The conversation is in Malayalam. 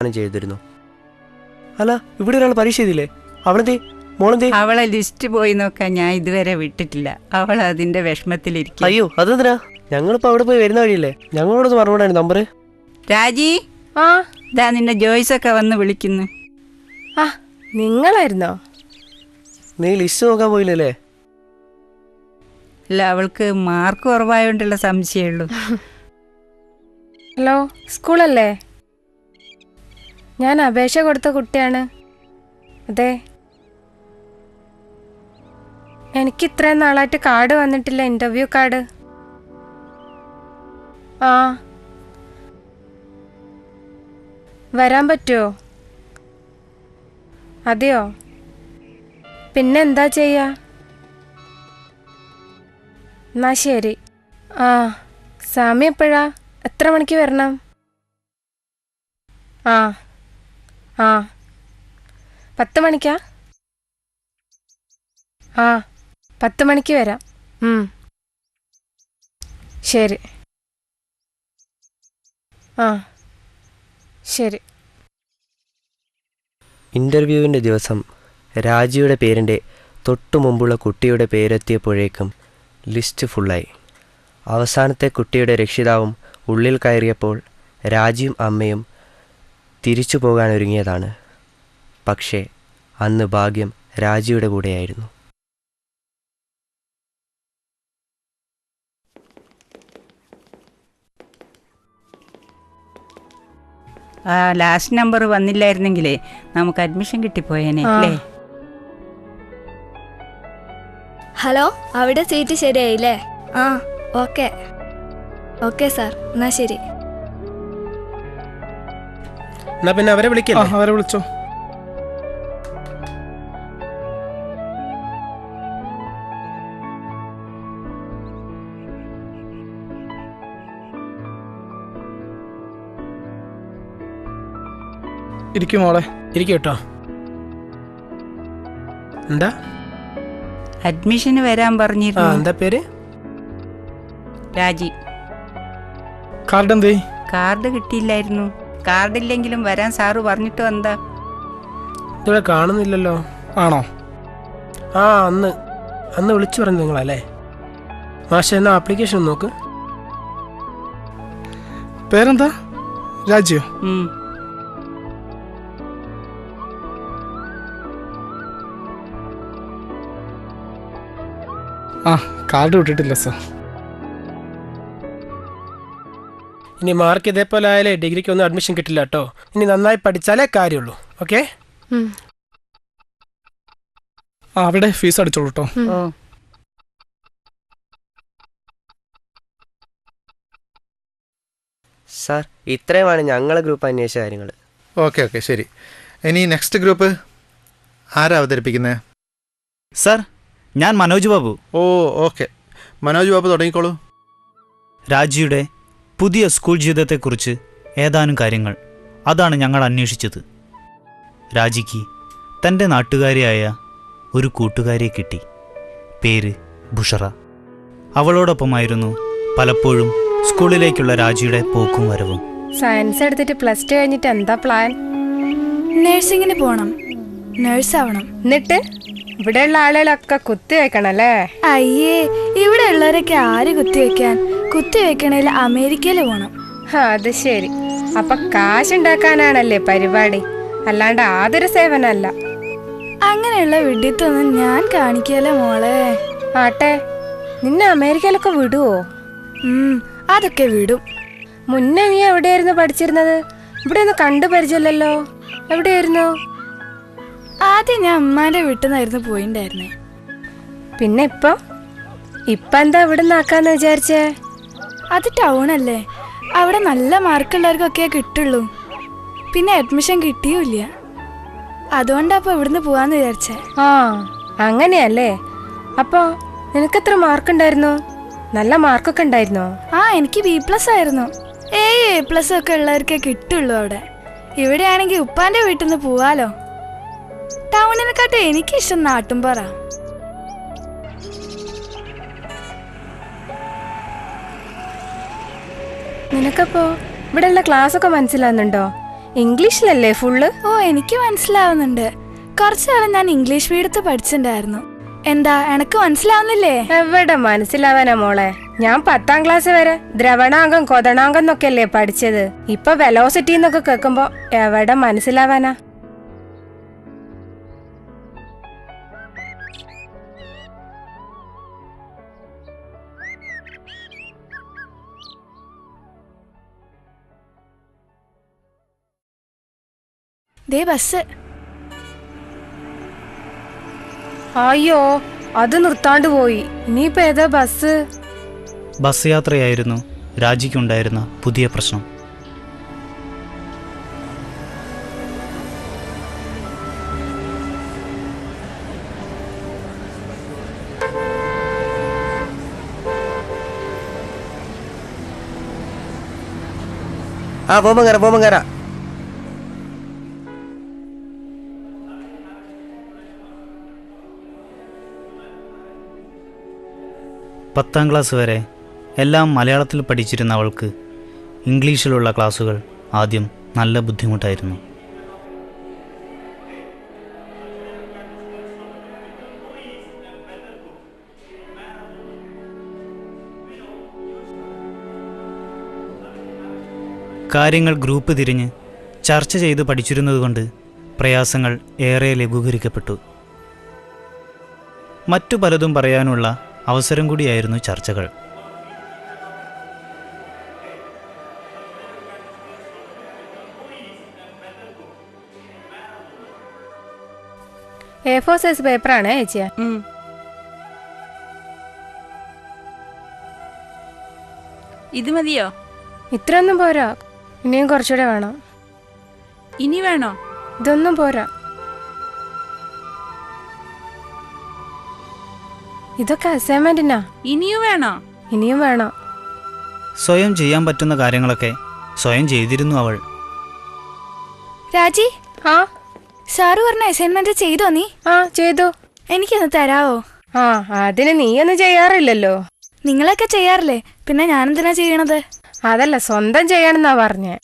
ചെയ്തിരുന്നു. അല്ല, ഇവിടെ ഒരാൾ പരീക്ഷ ചെയ്തില്ലേ? അവളെന്തേ? മോളെന്തേ? അവളെ ലിസ്റ്റ് പോയി നോക്കാൻ ഞാൻ ഇതുവരെ വിട്ടിട്ടില്ല. അവൾ അതിന്റെ വിഷമത്തിലിരിക്കും. അയ്യോ, അതെന്തിനാ? ഞങ്ങളിപ്പോ അവിടെ പോയി വരുന്ന വഴിയില്ലേ? ഞങ്ങളോടൊന്ന് പറഞ്ഞോടാണ് നമ്പർ. രാജി, ഇതാ നിന്റെ ജോയ്സൊക്കെ വന്ന് വിളിക്കുന്നു. നിങ്ങളായിരുന്നോ? നീ ലിസ്റ്റ് നോക്കാൻ പോയില്ലല്ലേ? അല്ല, അവൾക്ക് മാർക്ക് കുറവായോണ്ടുള്ള സംശയമുള്ളൂ. ഹലോ, സ്കൂളല്ലേ? ഞാൻ അപേക്ഷ കൊടുത്ത കുട്ടിയാണ്. അതെ, എനിക്ക് ഇത്രയും നാളായിട്ട് കാർഡ് വന്നിട്ടില്ല, ഇന്റർവ്യൂ കാർഡ്. വരാൻ പറ്റുമോ? അതെയോ? പിന്നെ എന്താ ചെയ്യാ? എന്നാ ശരി. സമയം എപ്പോഴാ? എത്ര മണിക്ക് വരണം? 10 മണിക്കാ? 10 മണിക്ക് വരാം. ശരി. ശരി. ഇന്റർവ്യൂവിൻ്റെ ദിവസം രാജിയുടെ പേരിൻ്റെ തൊട്ടു മുമ്പുള്ള കുട്ടിയുടെ പേരെത്തിയപ്പോഴേക്കും ലിസ്റ്റ് ഫുള്ളായി. അവസാനത്തെ കുട്ടിയുടെ രക്ഷിതാവും ഉള്ളിൽ കയറിയപ്പോൾ രാജിയും അമ്മയും തിരിച്ചു പോകാൻ ഒരുങ്ങിയതാണ്. പക്ഷേ അന്ന് ഭാഗ്യം രാജിയുടെ കൂടെയായിരുന്നു. ലാസ്റ്റ് നമ്പർ വന്നില്ലായിരുന്നെങ്കിലേ നമുക്ക് അഡ്മിഷൻ കിട്ടിപ്പോയേനെ അല്ലേ? ഹലോ, അവിടെ സീറ്റ് ശരിയായില്ലേ? ഓക്കെ ഓക്കെ സാർ, എന്നാ ശരി. എന്നാ പിന്നെ അവരെ വിളിക്കല്ലേ? അവരെ വിളിച്ചോ. ഇരിക്കും മോളെ, ഇരിക്കും കേട്ടോ. എന്താ? അഡ്മിഷന് വരാൻ പറഞ്ഞിരുന്നു. എന്താ പേര്? രാജി. കാർഡ് എന്തേ? കാർഡ് കിട്ടിയില്ലായിരുന്നു. കാർഡില്ലെങ്കിലും വരാൻ സാറ് പറഞ്ഞിട്ട് എന്താ? ഇവിടെ കാണുന്നില്ലല്ലോ. ആണോ? അന്ന് വിളിച്ചു പറഞ്ഞു നിങ്ങളല്ലേ? മാഷ, എന്നാ ആപ്ലിക്കേഷൻ നോക്ക്. പേരെന്താ? രാജിയോ? കാർഡ് വിട്ടിട്ടില്ല സാർ. ഇനി മാർക്ക് ഇതേപോലെ ആയാലേ ഡിഗ്രിക്ക് ഒന്നും അഡ്മിഷൻ കിട്ടില്ല കേട്ടോ. ഇനി നന്നായി പഠിച്ചാലേ കാര്യമുള്ളൂ. ഓക്കെ? അവിടെ ഫീസ് അടിച്ചോളൂ കേട്ടോ. സാർ, ഇത്രയുമാണ് ഞങ്ങളെ ഗ്രൂപ്പ് അന്വേഷിച്ച കാര്യങ്ങൾ. ഓക്കെ ശരി. ഇനി നെക്സ്റ്റ് ഗ്രൂപ്പ് ആരാ അവതരിപ്പിക്കുന്നത്? സാർ, ഞാൻ മനോജ് ബാബു. ഓക്കെ, മനോജ് ബാബു തുടങ്ങിക്കോളൂ. രാജിയുടെ പുതിയ സ്കൂൾ ജീവിതത്തെക്കുറിച്ച് ഏതാനും കാര്യങ്ങൾ, അതാണ് ഞങ്ങൾ അന്വേഷിച്ചത്. രാജിക്ക് തൻ്റെ നാട്ടുകാരിയായ ഒരു കൂട്ടുകാരിയെ കിട്ടി. പേര് ബുഷറ. അവളോടൊപ്പമായിരുന്നു പലപ്പോഴും സ്കൂളിലേക്കുള്ള രാജിയുടെ പോക്കും വരവും. സയൻസ് എടുത്തിട്ട് +2 കഴിഞ്ഞിട്ട് എന്താ പ്ലാൻ? നഴ്സിങ്ങിന് പോണം, നഴ്സാവണം. എന്നിട്ട് ഇവിടെയുള്ള ആളുകളൊക്കെ കുത്തിവെക്കണല്ലേ? അയ്യേ, ഇവിടെ ഉള്ളവരൊക്കെ ആര് കുത്തിവെക്കാൻ? കുത്തിവെക്കണേൽ അമേരിക്കയിൽ പോണം. അത് ശരി. അപ്പൊ കാശുണ്ടാക്കാനാണല്ലേ പരിപാടി, അല്ലാണ്ട് ആതൊരു സേവനല്ല. അങ്ങനെയുള്ള വിഡിത്തൊന്നും ഞാൻ കാണിക്കല്ലേ മോളെ. ആട്ടെ, നിന്നെ അമേരിക്കയിലൊക്കെ വിടുവോ? അതൊക്കെ വിടും. മുന്നേ നീ എവിടെയായിരുന്നു പഠിച്ചിരുന്നത്? ഇവിടെ ഒന്നും കണ്ടു പരിചയല്ലോ. എവിടെയായിരുന്നു? ആദ്യം ഞാൻ അമ്മാന്റെ വീട്ടിൽ നിന്നായിരുന്നു പോയിണ്ടായിരുന്നേ. പിന്നെ ഇപ്പൊ എന്താ ഇവിടെ നിന്നാക്കാന്ന് വിചാരിച്ചേ? അത് ടൗണല്ലേ, അവിടെ നല്ല മാർക്കുള്ളവർക്കൊക്കെ കിട്ടുള്ളൂ. പിന്നെ അഡ്മിഷൻ കിട്ടിയൂല്ല, അതുകൊണ്ടപ്പോ ഇവിടുന്ന് പോവാന്ന് വിചാരിച്ചേ. അങ്ങനെയല്ലേ? അപ്പോ നിനക്കെത്ര മാർക്ക് ഉണ്ടായിരുന്നു? നല്ല മാർക്കൊക്കെ ഉണ്ടായിരുന്നോ? എനിക്ക് B+ ആയിരുന്നു. A+ ഒക്കെ ഉള്ളവർക്കേ കിട്ടുള്ളൂ അവിടെ. ഇവിടെയാണെങ്കിൽ ഉപ്പാന്റെ വീട്ടിൽ നിന്ന് പോവാലോ. ടൗണിനെക്കാട്ടും എനിക്കിഷ്ടം നാട്ടുംപുറ. നിനക്കപ്പോ ഇവിടെയുള്ള ക്ലാസ് ഒക്കെ മനസ്സിലാവുന്നുണ്ടോ? ഇംഗ്ലീഷിലല്ലേ ഫുള്ള്? ഓ എനിക്ക് മനസ്സിലാവുന്നുണ്ട്. കുറച്ചു കാലം ഞാൻ ഇംഗ്ലീഷ് മീഡിയത്തിൽ പഠിച്ചിട്ടുണ്ടായിരുന്നു. എന്താ എനക്ക് മനസ്സിലാവുന്നില്ലേ? എവിടെ മനസ്സിലാവാനാ മോളെ? ഞാൻ 10ാം ക്ലാസ് വരെ ദ്രവണാംഗം കൊതണാംഗം എന്നൊക്കെയല്ലേ പഠിച്ചത്. ഇപ്പൊ വെലോസിറ്റി എന്നൊക്കെ കേൾക്കുമ്പോ എവിടെ മനസ്സിലാവാനാ? ദേ ബസ്. അയ്യോ, അത് നിർത്താണ്ട് പോയി. ഇനിയിപ്പോ ഏതാ ബസ്? ബസ് യാത്രയായിരുന്നു രാജിക്കുണ്ടായിരുന്ന പുതിയ പ്രശ്നം. പോകുമ്പോ കയറാം. പത്താം ക്ലാസ് വരെ എല്ലാം മലയാളത്തിൽ പഠിച്ചിരുന്ന അവൾക്ക് ഇംഗ്ലീഷിലുള്ള ക്ലാസ്സുകൾ ആദ്യം നല്ല ബുദ്ധിമുട്ടായിരുന്നു. കാര്യങ്ങൾ ഗ്രൂപ്പ് തിരിഞ്ഞ് ചർച്ച ചെയ്ത് പഠിച്ചിരുന്നതുകൊണ്ട് പ്രയാസങ്ങൾ ഏറെ ലഘൂകരിക്കപ്പെട്ടു. മറ്റു പലതും പറയാനുള്ള അവസരം കൂടിയായിരുന്നു ചർച്ചകൾ. A4 സൈസ് പേപ്പറാണ് ചേച്ചിയാ. ഇത് മതിയോ? ഇത്രയൊന്നും പോരാ, ഇനിയും കുറച്ചുകൂടെ വേണം. ഇനി വേണോ? ഇതൊന്നും പോരാ. ഇതൊക്കെ അസൈൻമെന്റിനാ. ഇനിയും വേണോ? ഇനിയും വേണം. സ്വയം ചെയ്യാൻ പറ്റുന്ന കാര്യങ്ങളൊക്കെ സ്വയം ചെയ്തിരുന്നു അവൾ. രാജി, ആ സാറ് പറഞ്ഞ അസൈൻമെന്റ് ചെയ്തോ നീ? ആ ചെയ്തു. എനിക്കൊന്ന് തരാവോ? ആ അതിന് നീയൊന്നും ചെയ്യാറില്ലല്ലോ. നിങ്ങളൊക്കെ ചെയ്യാറില്ലേ, പിന്നെ ഞാനെന്തിനാ ചെയ്യണത്? അതല്ല, സ്വന്തം ചെയ്യണമെന്നാ പറഞ്ഞേ.